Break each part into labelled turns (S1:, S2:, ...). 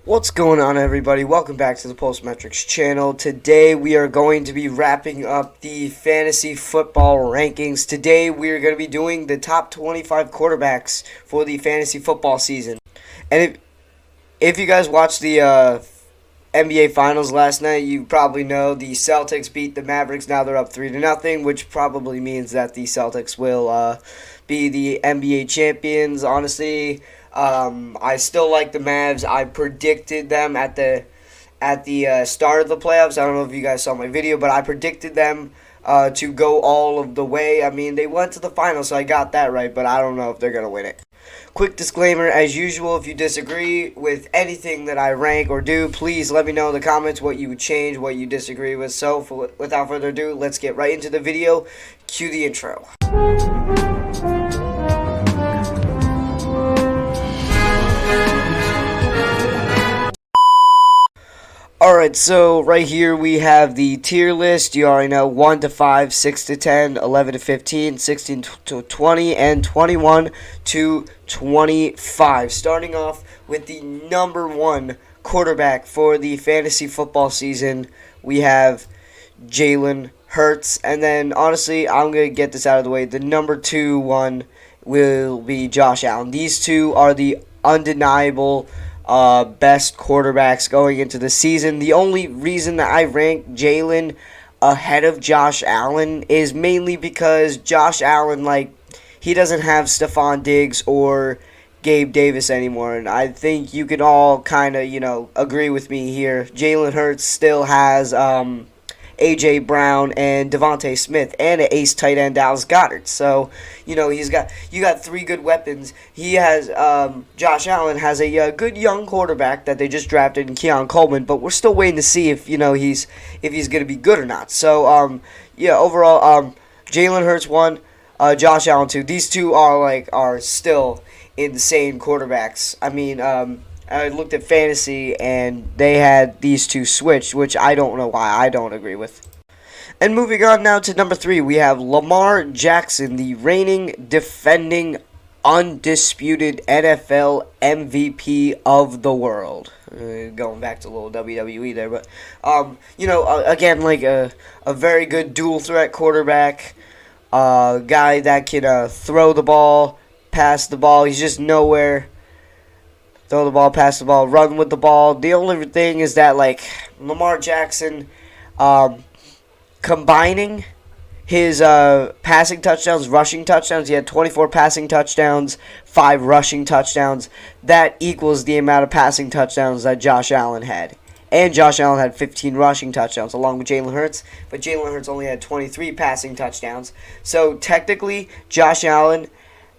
S1: What's going on, everybody? Welcome back to the Postmetrics channel. Today we are going to be wrapping up the fantasy football rankings. Today we are going to be doing the top 25 quarterbacks for the fantasy football season. And if you guys watched the NBA Finals last night, you probably know the Celtics beat the Mavericks. Now they're up 3-0, which probably means that the Celtics will be the NBA champions. Honestly, I still like the Mavs. I predicted them at the start of the playoffs. I don't know if you guys saw my video, but I predicted them to go all of the way. I mean, they went to the finals, so I got that right, but I don't know if they're going to win it. Quick disclaimer, as usual, if you disagree with anything that I rank or do, please let me know in the comments what you would change, what you disagree with. So, without further ado, let's get right into the video. Cue the intro. Alright, so right here we have the tier list. You already know 1 to 5, 6 to 10, 11 to 15, 16 to 20, and 21 to 25. Starting off with the number one quarterback for the fantasy football season, we have Jalen Hurts. And then, honestly, I'm going to get this out of the way. The number two one will be Josh Allen. These two are the undeniable best quarterbacks going into the season. The only reason that I rank Jalen ahead of Josh Allen is mainly because Josh Allen, he doesn't have Stephon Diggs or Gabe Davis anymore, and I think you can all kind of, agree with me here. Jalen Hurts still has A.J. Brown and Devontae Smith and an ace tight end Dallas Goedert. So, you got three good weapons. He has Josh Allen has a good young quarterback that they just drafted in Keon Coleman, but we're still waiting to see if he's going to be good or not. So, overall, Jalen Hurts 1, Josh Allen 2. These two are still insane quarterbacks. I mean, I looked at fantasy, and they had these two switched, which I don't know why I don't agree with. And moving on now to number 3, we have Lamar Jackson, the reigning, defending, undisputed NFL MVP of the world. Going back to a little WWE there, but, again, a very good dual threat quarterback, guy that can throw the ball, pass the ball. He's just nowhere. Throw the ball, pass the ball, run with the ball. The only thing is that, Lamar Jackson, combining his passing touchdowns, rushing touchdowns, he had 24 passing touchdowns, 5 rushing touchdowns. That equals the amount of passing touchdowns that Josh Allen had. And Josh Allen had 15 rushing touchdowns along with Jalen Hurts, but Jalen Hurts only had 23 passing touchdowns. So, technically, Josh Allen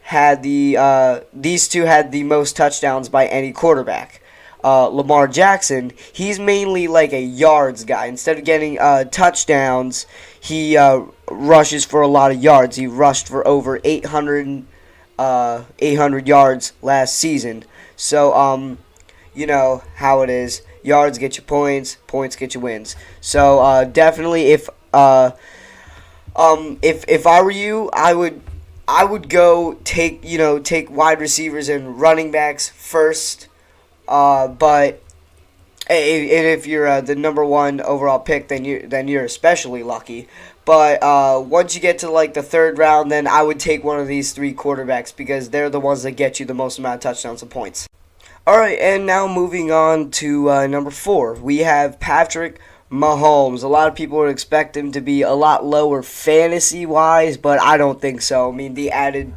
S1: had these two had the most touchdowns by any quarterback. Lamar Jackson, he's mainly like a yards guy. Instead of getting touchdowns, he rushes for a lot of yards. He rushed for over 800 yards last season. So, you know how it is. Yards get you points, points get you wins. So, definitely, if I were you, I would go take wide receivers and running backs first, but if you're the number one overall pick, then you're especially lucky. But once you get to the third round, then I would take one of these three quarterbacks because they're the ones that get you the most amount of touchdowns and points. All right, and now moving on to number 4, we have Patrick Mahomes. A lot of people would expect him to be a lot lower fantasy-wise, but I don't think so. I mean, they added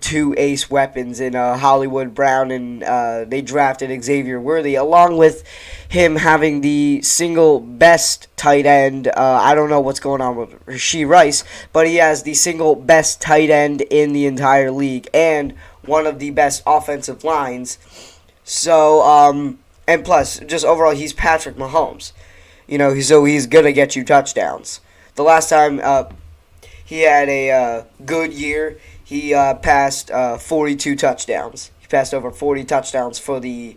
S1: 2 ace weapons in Hollywood Brown, and they drafted Xavier Worthy, along with him having the single best tight end. I don't know what's going on with Rashee Rice, but he has the single best tight end in the entire league, and one of the best offensive lines. So, and plus, just overall, he's Patrick Mahomes. So he's going to get you touchdowns. The last time he had a good year, he passed 42 touchdowns. He passed over 40 touchdowns for the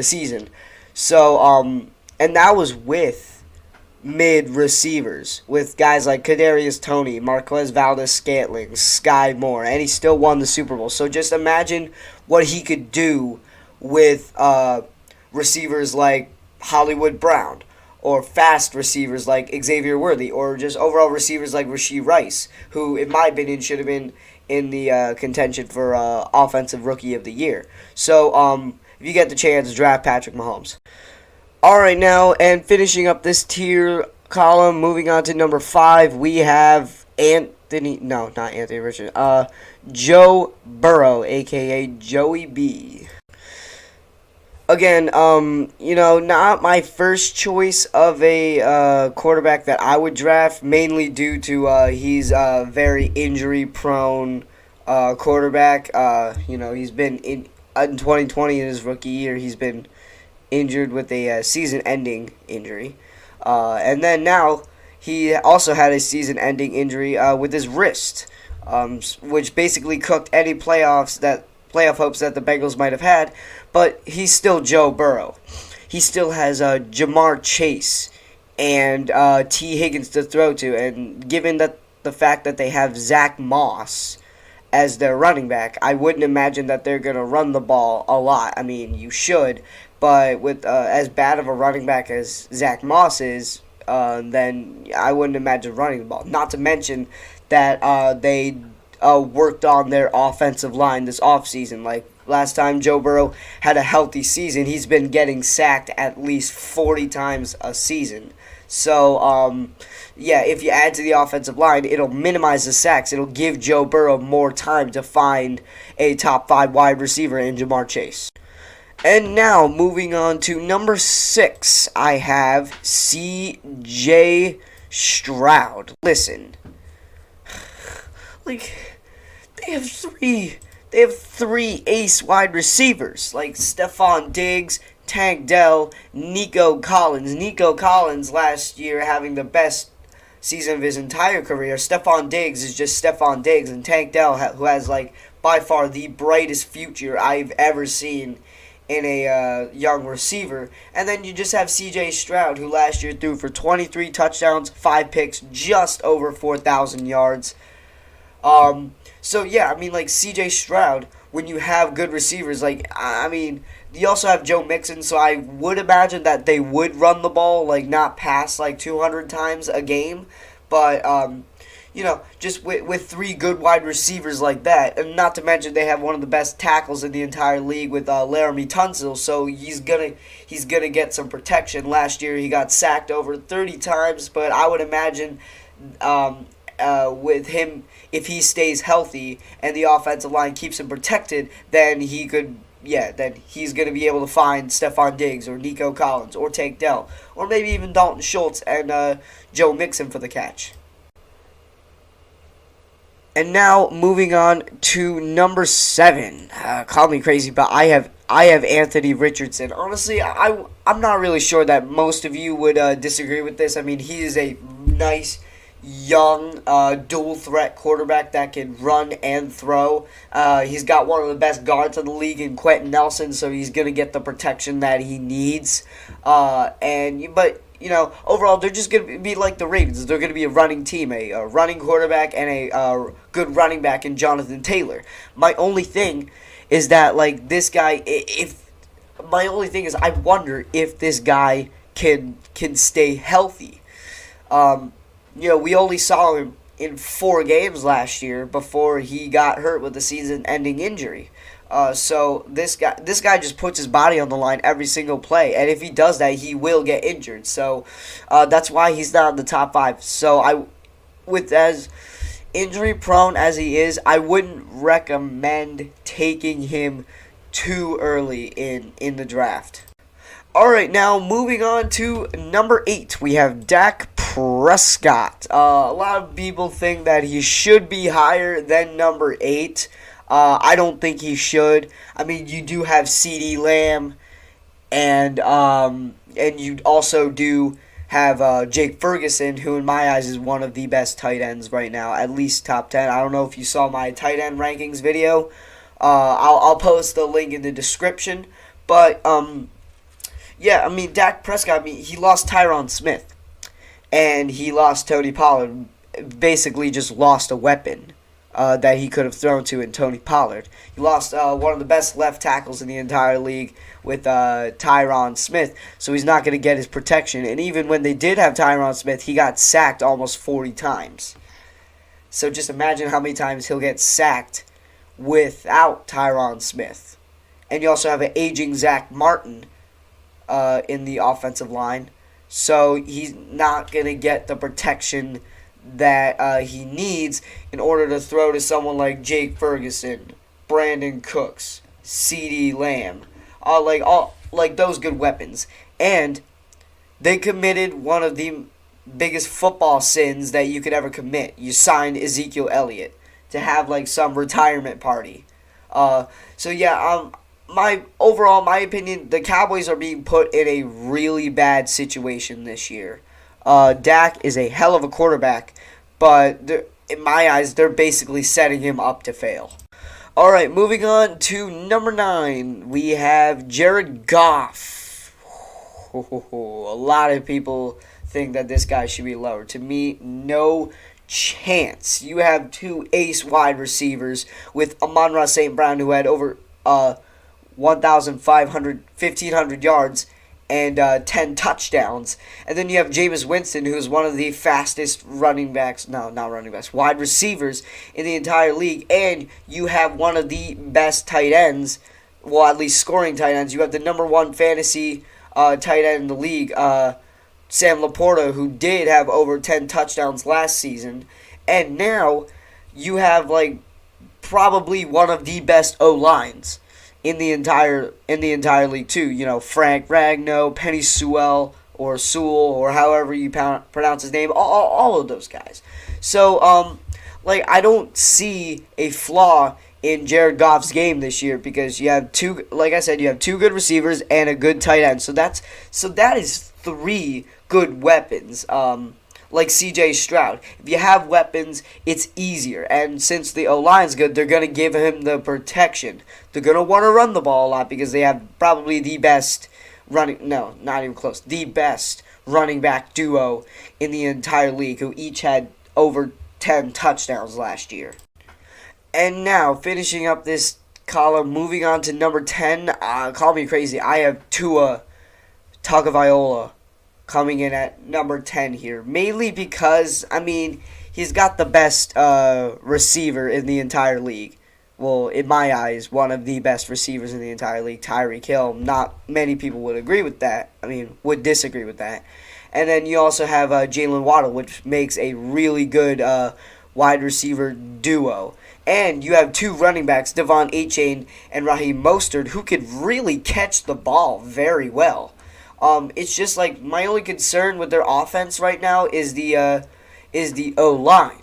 S1: season. So, and that was with mid receivers, with guys like Kadarius Toney, Marquez Valdes-Scantling, Sky Moore, and he still won the Super Bowl. So just imagine what he could do with receivers like Hollywood Brown, or fast receivers like Xavier Worthy, or just overall receivers like Rashee Rice, who, in my opinion, should have been in the contention for Offensive Rookie of the Year. So, if you get the chance, draft Patrick Mahomes. All right, now, and finishing up this tier column, moving on to number 5, we have not Anthony Richardson, Joe Burrow, a.k.a. Joey B. Again, not my first choice of a quarterback that I would draft, mainly due to he's a very injury-prone quarterback. He's been in 2020 in his rookie year, he's been injured with a season-ending injury. And then now he also had a season-ending injury with his wrist, which basically cooked any playoff hopes that the Bengals might have had. But he's still Joe Burrow. He still has Jamar Chase and T. Higgins to throw to. And given that the fact that they have Zach Moss as their running back, I wouldn't imagine that they're going to run the ball a lot. I mean, you should. But with as bad of a running back as Zach Moss is, then I wouldn't imagine running the ball. Not to mention that they worked on their offensive line this offseason. Like, last time Joe Burrow had a healthy season, he's been getting sacked at least 40 times a season. So, if you add to the offensive line, it'll minimize the sacks. It'll give Joe Burrow more time to find a top 5 wide receiver in Jamar Chase. And now, moving on to number 6, I have C.J. Stroud. Listen, like, they have three ace wide receivers, like Stephon Diggs, Tank Dell, Nico Collins. Nico Collins last year having the best season of his entire career. Stephon Diggs is just Stephon Diggs, and Tank Dell, who has, like, by far the brightest future I've ever seen in a young receiver. And then you just have C.J. Stroud, who last year threw for 23 touchdowns, 5 picks, just over 4,000 yards. So, yeah, I mean, like, C.J. Stroud, when you have good receivers, like, I mean, you also have Joe Mixon, so I would imagine that they would run the ball, like, not pass, like, 200 times a game. But, just with 3 good wide receivers like that, and not to mention they have one of the best tackles in the entire league with Laramie Tunsil, so he's gonna get some protection. Last year he got sacked over 30 times, but I would imagine with him, if he stays healthy and the offensive line keeps him protected, then he's going to be able to find Stephon Diggs or Nico Collins or Tank Dell or maybe even Dalton Schultz and Joe Mixon for the catch. And now, moving on to number 7. Call me crazy, but I have Anthony Richardson. Honestly, I'm not really sure that most of you would disagree with this. I mean, he is a nice, young, dual-threat quarterback that can run and throw. He's got one of the best guards in the league in Quentin Nelson, so he's going to get the protection that he needs. Overall, they're just going to be like the Ravens. They're going to be a running team, a running quarterback and a good running back in Jonathan Taylor. My only thing is that, like, this guy, I wonder if this guy can stay healthy. We only saw him in 4 games last year before he got hurt with a season-ending injury. So this guy just puts his body on the line every single play, and if he does that, he will get injured. So that's why he's not in the top 5. So as injury prone as he is, I wouldn't recommend taking him too early in the draft. All right, now moving on to number 8, we have Dak Prescott. A lot of people think that he should be higher than number 8. I don't think he should. I mean, you do have CeeDee Lamb, and you also do have Jake Ferguson, who in my eyes is one of the best tight ends right now, at least top 10. I don't know if you saw my tight end rankings video. I'll post the link in the description. But Dak Prescott, he lost Tyron Smith, and he lost Tony Pollard. Basically, just lost a weapon. that he could have thrown to in Tony Pollard. He lost one of the best left tackles in the entire league with Tyron Smith, so he's not going to get his protection. And even when they did have Tyron Smith, he got sacked almost 40 times. So just imagine how many times he'll get sacked without Tyron Smith. And you also have an aging Zach Martin in the offensive line, so he's not going to get the protection that he needs in order to throw to someone like Jake Ferguson, Brandon Cooks, CeeDee Lamb, like those good weapons. And they committed one of the biggest football sins that you could ever commit. You signed Ezekiel Elliott to have like some retirement party. So yeah, my opinion, the Cowboys are being put in a really bad situation this year. Dak is a hell of a quarterback, but in my eyes, they're basically setting him up to fail. All right, moving on to number 9, we have Jared Goff. A lot of people think that this guy should be lower. To me, no chance. You have 2 ace wide receivers with Amon-Ra St. Brown, who had over 1,500 yards and 10 touchdowns. And then you have Jameis Winston, who's one of the fastest wide receivers in the entire league. And you have one of the best tight ends, well, at least scoring tight ends. You have the number 1 fantasy tight end in the league, Sam Laporta, who did have over 10 touchdowns last season. And now you have like probably one of the best O-lines in the entire league too. You know, Frank Ragnow, Penny Sewell, or Sewell, or however you pronounce his name, all of those guys. So I don't see a flaw in Jared Goff's game this year, because you have two good receivers and a good tight end. So that is 3 good weapons. Like C.J. Stroud. If you have weapons, it's easier. And since the O-line's good, they're going to give him the protection. They're going to want to run the ball a lot because they have probably the best the best running back duo in the entire league, who each had over 10 touchdowns last year. And now, finishing up this column, moving on to number 10, call me crazy, I have Tua Tagovailoa coming in at number 10 here. Mainly because, he's got the best receiver in the entire league. Well, in my eyes, one of the best receivers in the entire league, Tyreek Hill. Not many people would agree with that. Would disagree with that. And then you also have Jalen Waddle, which makes a really good wide receiver duo. And you have 2 running backs, Devon Achane and Raheem Mostert, who could really catch the ball very well. It's just like my only concern with their offense right now is the O-line,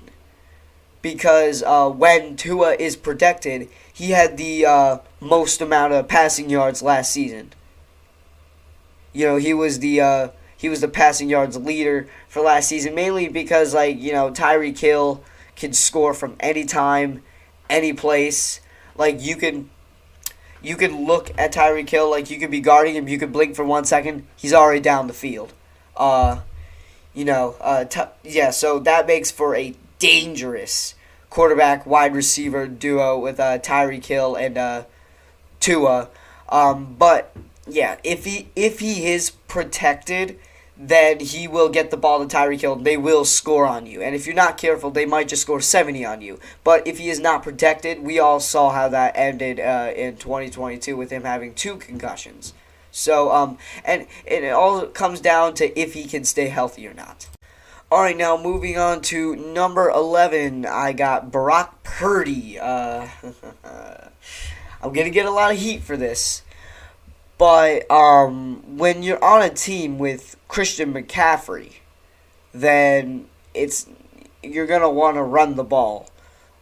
S1: because when Tua is protected, he had the most amount of passing yards last season. You know, he was the passing yards leader for last season, mainly because Tyreek Hill can score from any time, any place. Like you can look at Tyreek Hill, like you could be guarding him, you could blink for 1 second, he's already down the field. So that makes for a dangerous quarterback wide receiver duo with Tyreek Hill and Tua. But yeah, if he is protected, then he will get the ball to Tyreek Hill. They will score on you. And if you're not careful, they might just score 70 on you. But if he is not protected, we all saw how that ended in 2022 with him having 2 concussions. So, and it all comes down to if he can stay healthy or not. All right, now moving on to number 11, I got Brock Purdy. I'm going to get a lot of heat for this. But when you're on a team with Christian McCaffrey, then you're going to want to run the ball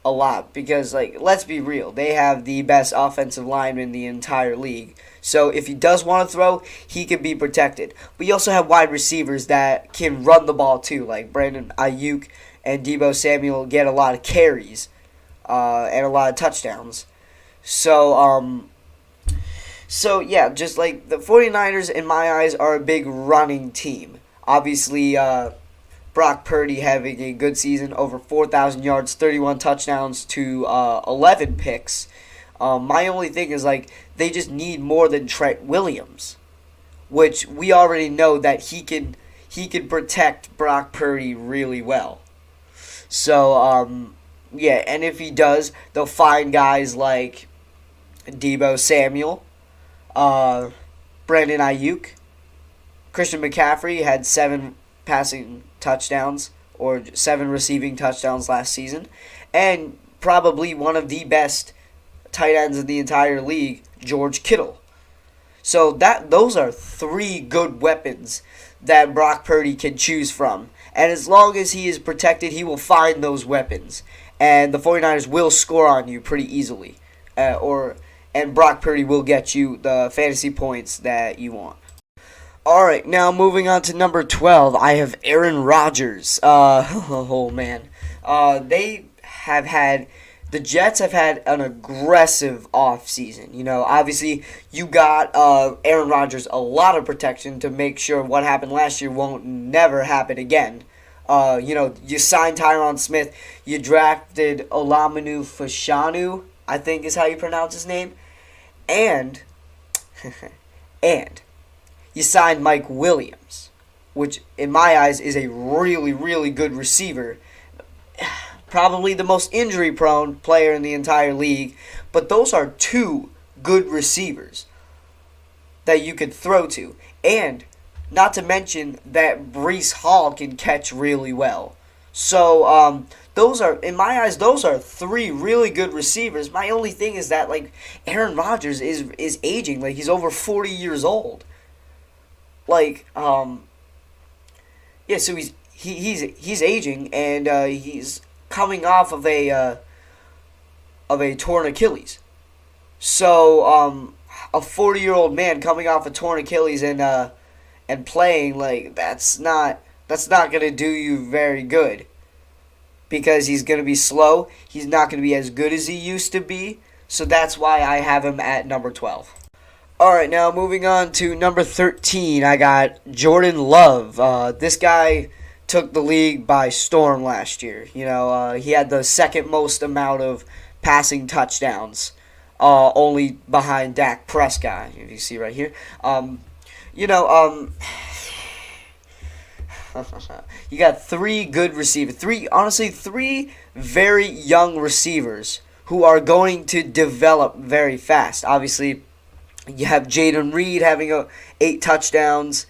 S1: a lot. Because, let's be real, they have the best offensive lineman in the entire league. So if he does want to throw, he can be protected. But you also have wide receivers that can run the ball too, like Brandon Ayuk and Deebo Samuel get a lot of carries and a lot of touchdowns. So yeah, just like the 49ers, in my eyes, are a big running team. Obviously, Brock Purdy having a good season, over 4,000 yards, 31 touchdowns to 11 picks. My only thing is, like, they just need more than Trent Williams, which we already know that he can protect Brock Purdy really well. So, yeah, and if he does, they'll find guys like Deebo Samuel, Brandon Ayuk, Christian McCaffrey had 7 passing touchdowns or 7 receiving touchdowns last season, and probably one of the best tight ends in the entire league, George Kittle. So those are 3 good weapons that Brock Purdy can choose from. And as long as he is protected, he will find those weapons. And the 49ers will score on you pretty easily. And Brock Purdy will get you the fantasy points that you want. Alright, now moving on to number 12, I have Aaron Rodgers. Oh man. The Jets have had an aggressive offseason. You know, obviously, you got Aaron Rodgers a lot of protection to make sure what happened last year won't never happen again. You know, you signed Tyron Smith. You drafted Olamanu Fashanu, I think is how you pronounce his name. And you signed Mike Williams, which in my eyes is a really, really good receiver. Probably the most injury-prone player in the entire league. But those are 2 good receivers that you could throw to. And not to mention that Breece Hall can catch really well. So, those are, in my eyes, those are 3 really good receivers. My only thing is that, like, Aaron Rodgers is aging. Like, he's over 40 years old. Like, yeah, so he's aging, and he's coming off of a torn Achilles. So a 40-year-old man coming off a torn Achilles and playing, like, that's not gonna do you very good, because he's gonna be slow. He's not gonna be as good as he used to be. So that's why I have him at number 12. Alright, now moving on to number 13, I got Jordan Love. This guy took the league by storm last year. You know, he had the second most amount of passing touchdowns, only behind Dak Prescott, if you see right here. You got 3 good receivers. 3 very young receivers who are going to develop very fast. Obviously, you have Jaden Reed having 8 touchdowns.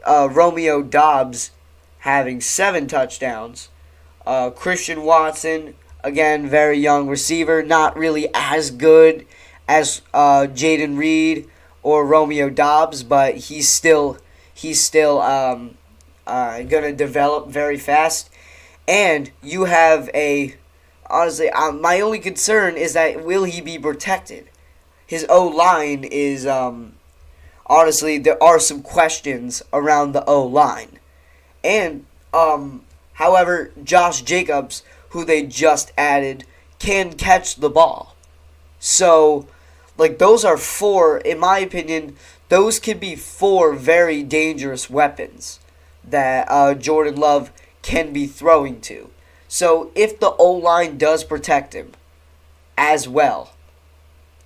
S1: Romeo Doubs having 7 touchdowns. Christian Watson, again, very young receiver, not really as good as Jaden Reed or Romeo Doubs, but he's still gonna develop very fast. And you have honestly, my only concern is that will he be protected? His O-line is honestly, there are some questions around the O-line. And, however, Josh Jacobs, who they just added, can catch the ball. So, like, those are 4, in my opinion, those could be 4 very dangerous weapons that Jordan Love can be throwing to. So, if the O-line does protect him as well,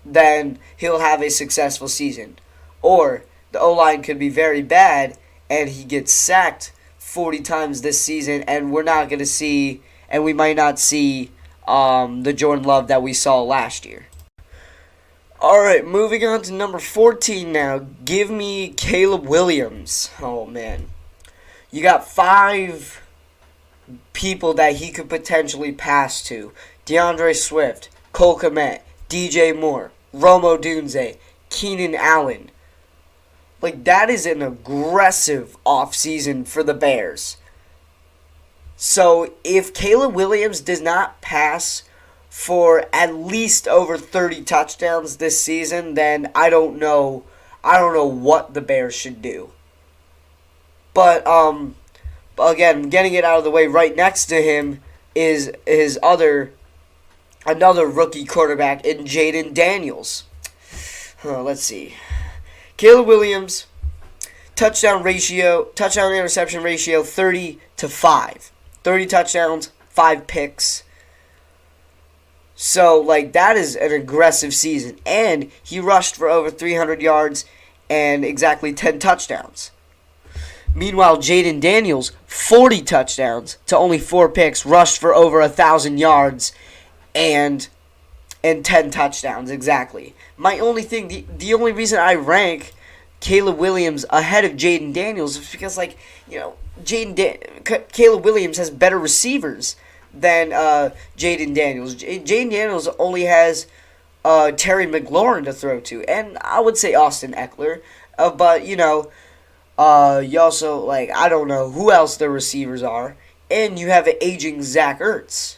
S1: then he'll have a successful season. Or the O-line could be very bad and he gets sacked 40 times this season, and we're not going to see, and we might not see the Jordan Love that we saw last year. Alright, moving on to number 14 now. Give me Caleb Williams. Oh, man. You got 5 people that he could potentially pass to. DeAndre Swift, Cole Kmet, DJ Moore, Rome Odunze, Keenan Allen. Like, that is an aggressive offseason for the Bears. So, if Caleb Williams does not pass for at least over 30 touchdowns this season, then I don't know what the Bears should do. But, again, getting it out of the way, right next to him is another rookie quarterback in Jaden Daniels. Let's see. Caleb Williams, touchdown interception ratio 30-5. 30 touchdowns, 5 picks. So, like, that is an aggressive season. And he rushed for over 300 yards and exactly 10 touchdowns. Meanwhile, Jayden Daniels, 40 touchdowns to only 4 picks, rushed for over 1,000 yards and 10 touchdowns, exactly. My only thing, the only reason I rank Caleb Williams ahead of Jayden Daniels is because, like, you know, Caleb Williams has better receivers than Jayden Daniels. Jayden Daniels only has Terry McLaurin to throw to, and I would say Austin Eckler. But, you know, you also, like, I don't know who else their receivers are, and you have an aging Zach Ertz.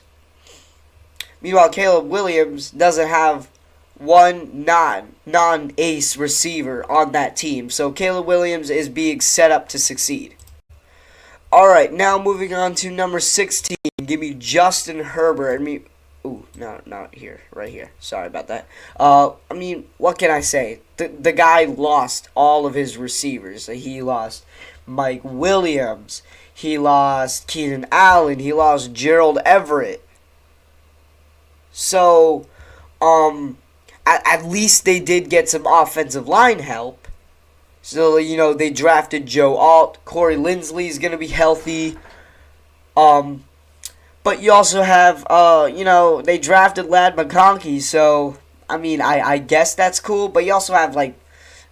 S1: Meanwhile, Caleb Williams doesn't have one non-ace receiver on that team. So Caleb Williams is being set up to succeed. Alright, now moving on to number 16. Give me Justin Herbert. Ooh, no, not here. Right here. Sorry about that. What can I say? The guy lost all of his receivers. He lost Mike Williams. He lost Keenan Allen. He lost Gerald Everett. So, at least they did get some offensive line help. So, you know, they drafted Joe Alt. Corey Linsley's going to be healthy. But you also have, they drafted Ladd McConkey. So, I guess that's cool. But you also have, like,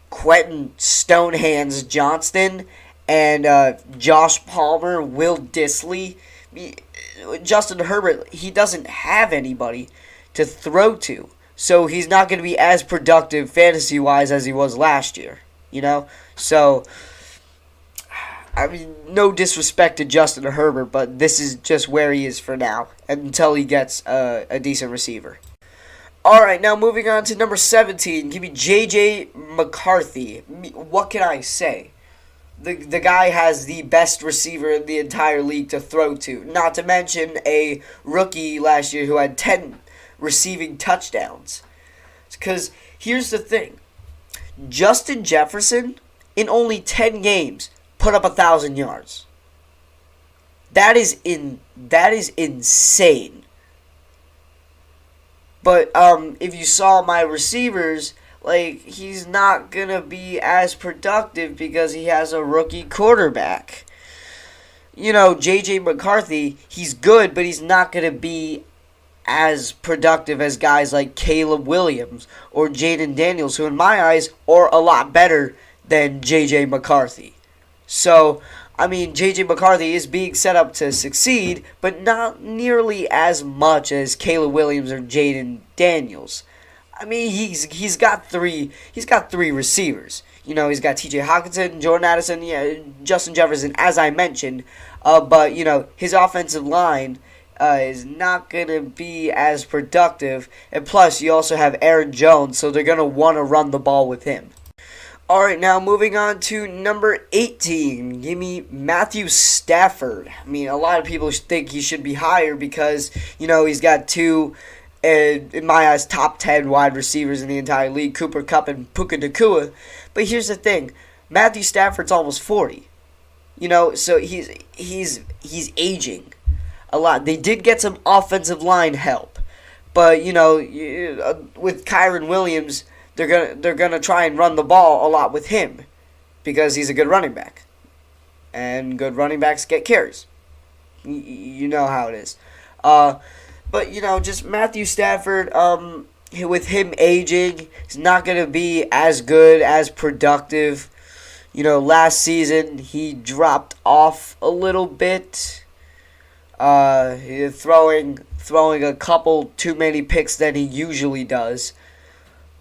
S1: Quentin Stonehands Johnston and Josh Palmer, Will Dissly. Justin Herbert, he doesn't have anybody to throw to. So he's not going to be as productive fantasy-wise as he was last year, you know? So, no disrespect to Justin Herbert, but this is just where he is for now until he gets a decent receiver. Alright, now moving on to number 17. Give me J.J. McCarthy. What can I say? The guy has the best receiver in the entire league to throw to. Not to mention a rookie last year who had 10 receiving touchdowns. Because here's the thing. Justin Jefferson, in only 10 games, put up 1,000 yards. That is insane. But if you saw my receivers, like, he's not going to be as productive because he has a rookie quarterback. You know, J.J. McCarthy, he's good, but he's not going to be as productive as guys like Caleb Williams or Jayden Daniels, who in my eyes are a lot better than J.J. McCarthy. So, J.J. McCarthy is being set up to succeed, but not nearly as much as Caleb Williams or Jayden Daniels. He's got three receivers. You know, he's got T.J. Hockenson, Jordan Addison, Justin Jefferson, as I mentioned. But, you know, his offensive line is not going to be as productive. And plus, you also have Aaron Jones, so they're going to want to run the ball with him. Alright, now moving on to number 18. Give me Matthew Stafford. A lot of people think he should be higher because, you know, he's got two, in my eyes, top 10 wide receivers in the entire league, Cooper Kupp and Puka Nacua. But here's the thing. Matthew Stafford's almost 40. You know, so he's aging a lot. They did get some offensive line help. But, you know, with Kyren Williams, they're gonna try and run the ball a lot with him because he's a good running back. And good running backs get carries. You know how it is. But, you know, just Matthew Stafford, with him aging, he's not going to be as good, as productive. You know, last season, he dropped off a little bit. Throwing a couple too many picks than he usually does.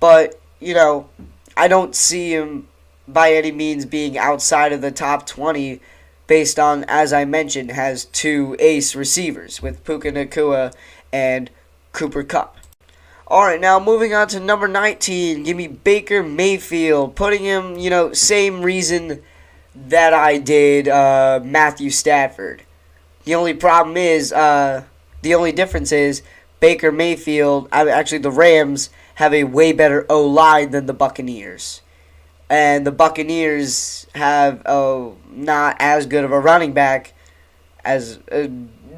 S1: But, you know, I don't see him by any means being outside of the top 20 based on, as I mentioned, has two ace receivers with Puka Nacua and Cooper Kupp. Alright, now moving on to number 19. Give me Baker Mayfield. Putting him, you know, same reason that I did Matthew Stafford. The only problem is, the only difference is Baker Mayfield, actually the Rams, have a way better O-line than the Buccaneers. and the Buccaneers have not as good of a running back as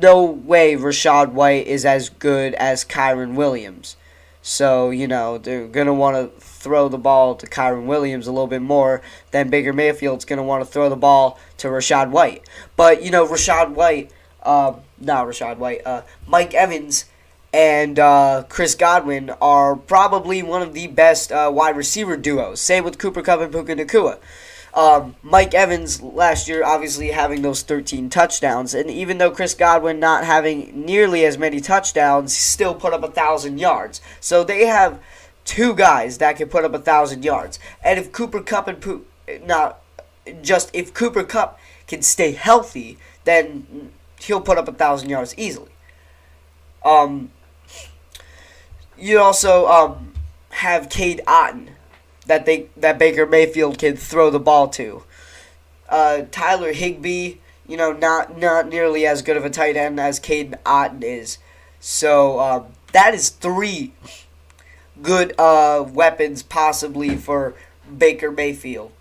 S1: no way Rachaad White is as good as Kyren Williams. So, they're going to want to throw the ball to Kyren Williams a little bit more than Baker Mayfield's going to want to throw the ball to Rachaad White. But, Mike Evans and Chris Godwin are probably one of the best wide receiver duos. Same with Cooper Kupp and Puka Nacua. Mike Evans last year obviously having those 13 touchdowns, and even though Chris Godwin not having nearly as many touchdowns, he still put up 1,000 yards. So they have two guys that can put up 1,000 yards. And if Cooper Kupp if Cooper Kupp can stay healthy, then he'll put up 1,000 yards easily. You also have Cade Otton that Baker Mayfield can throw the ball to. Tyler Higbee, not nearly as good of a tight end as Cade Otton is. So that is three good weapons possibly for Baker Mayfield.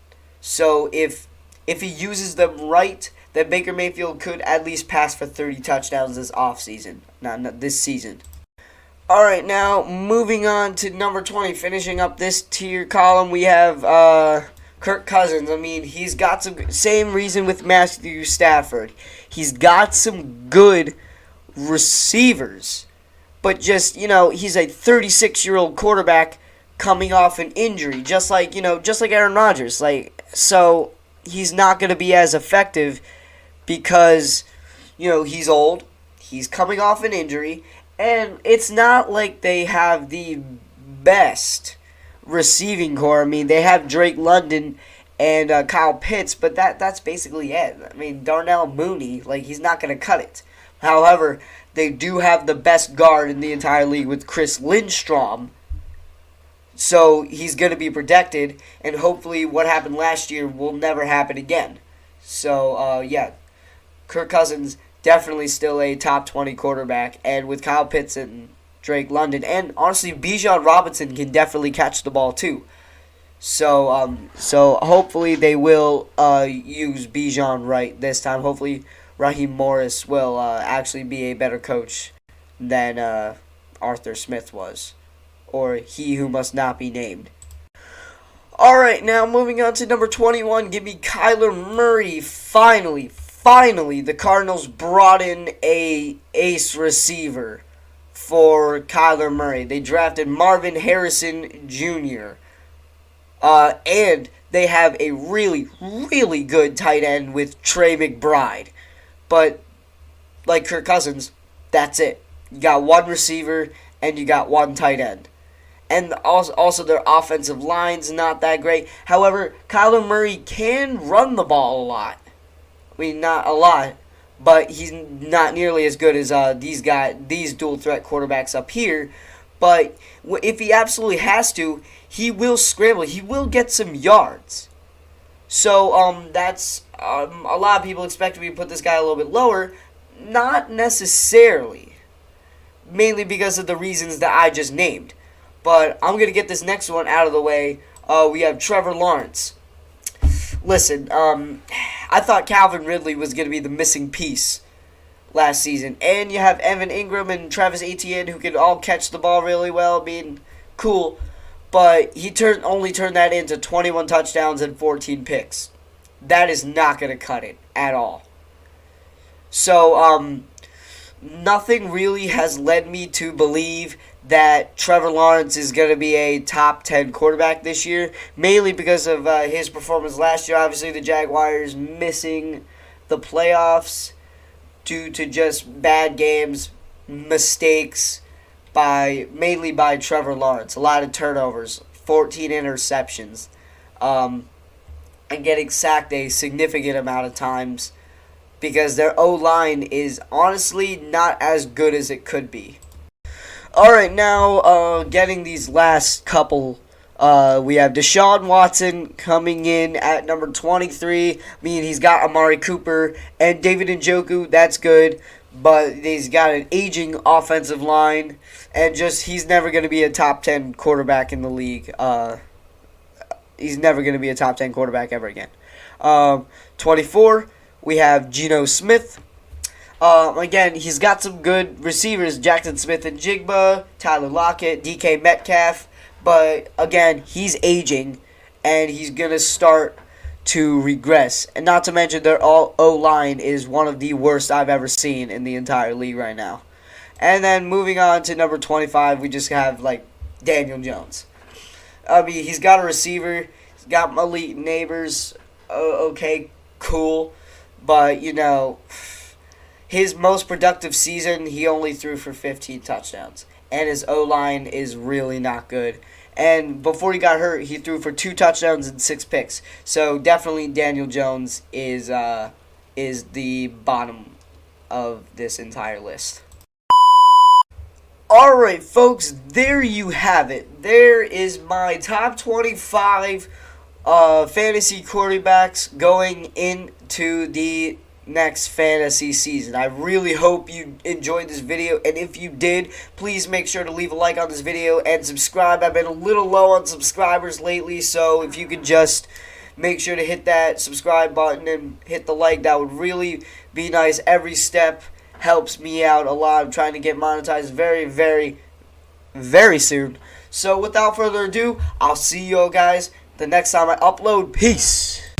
S1: So if he uses them right, then Baker Mayfield could at least pass for 30 touchdowns this offseason, not this season. All right, now moving on to number 20, finishing up this tier column, we have Kirk Cousins. I mean, he's got same reason with Matthew Stafford. He's got some good receivers, but just, he's a 36-year-old quarterback coming off an injury, just like Aaron Rodgers. So he's not going to be as effective because, he's old, he's coming off an injury, and it's not like they have the best receiving core. I mean, they have Drake London and Kyle Pitts, but that's basically it. I mean, Darnell Mooney, he's not going to cut it. However, they do have the best guard in the entire league with Chris Lindstrom, so he's going to be protected, and hopefully what happened last year will never happen again. So, Kirk Cousins definitely still a top 20 quarterback, and with Kyle Pitts and Drake London, and honestly, Bijan Robinson can definitely catch the ball too. So hopefully they will use Bijan right this time. Hopefully Raheem Morris will actually be a better coach than Arthur Smith was, or he who must not be named. All right, now moving on to number 21, give me Kyler Murray. Finally, the Cardinals brought in a ace receiver for Kyler Murray. They drafted Marvin Harrison Jr. And they have a really, really good tight end with Trey McBride. But like Kirk Cousins, that's it. You got one receiver and you got one tight end. And also their offensive line's not that great. However, Kyler Murray can run the ball a lot. I mean, not a lot, but he's not nearly as good as these dual threat quarterbacks up here. But if he absolutely has to, he will scramble. He will get some yards. So that's a lot of people expect me to put this guy a little bit lower. Not necessarily, mainly because of the reasons that I just named. But I'm gonna get this next one out of the way. We have Trevor Lawrence. Listen, I thought Calvin Ridley was going to be the missing piece last season. And you have Evan Ingram and Travis Etienne who could all catch the ball really well, being cool. But he only turned that into 21 touchdowns and 14 picks. That is not going to cut it at all. So, nothing really has led me to believe that Trevor Lawrence is going to be a top 10 quarterback this year, mainly because of his performance last year. Obviously, the Jaguars missing the playoffs due to just bad games, mistakes, mainly by Trevor Lawrence. A lot of turnovers, 14 interceptions, and getting sacked a significant amount of times because their O-line is honestly not as good as it could be. Alright, now getting these last couple, we have Deshaun Watson coming in at number 23. I mean, he's got Amari Cooper and David Njoku, that's good, but he's got an aging offensive line, and just he's never going to be a top 10 quarterback in the league. he's never going to be a top 10 quarterback ever again. 24, we have Geno Smith. Again, he's got some good receivers, Jackson Smith and Jigba, Tyler Lockett, DK Metcalf. But, again, he's aging, and he's going to start to regress. And not to mention their O-line is one of the worst I've ever seen in the entire league right now. And then moving on to number 25, we just have, like, Daniel Jones. I mean, he's got a receiver. He's got Malik Neighbors. Okay, cool. But, you know, his most productive season, he only threw for 15 touchdowns. And his O-line is really not good. And before he got hurt, he threw for 2 touchdowns and 6 picks. So definitely Daniel Jones is the bottom of this entire list. Alright, folks, there you have it. There is my top 25 fantasy quarterbacks going into the next fantasy season. I really hope you enjoyed this video, and if you did, please make sure to leave a like on this video and subscribe. I've been a little low on subscribers lately, so if you could just make sure to hit that subscribe button and hit the like, that would really be nice. Every step helps me out a lot. I'm trying to get monetized very, very, very soon. So without further ado, I'll see you all guys the next time I upload. Peace.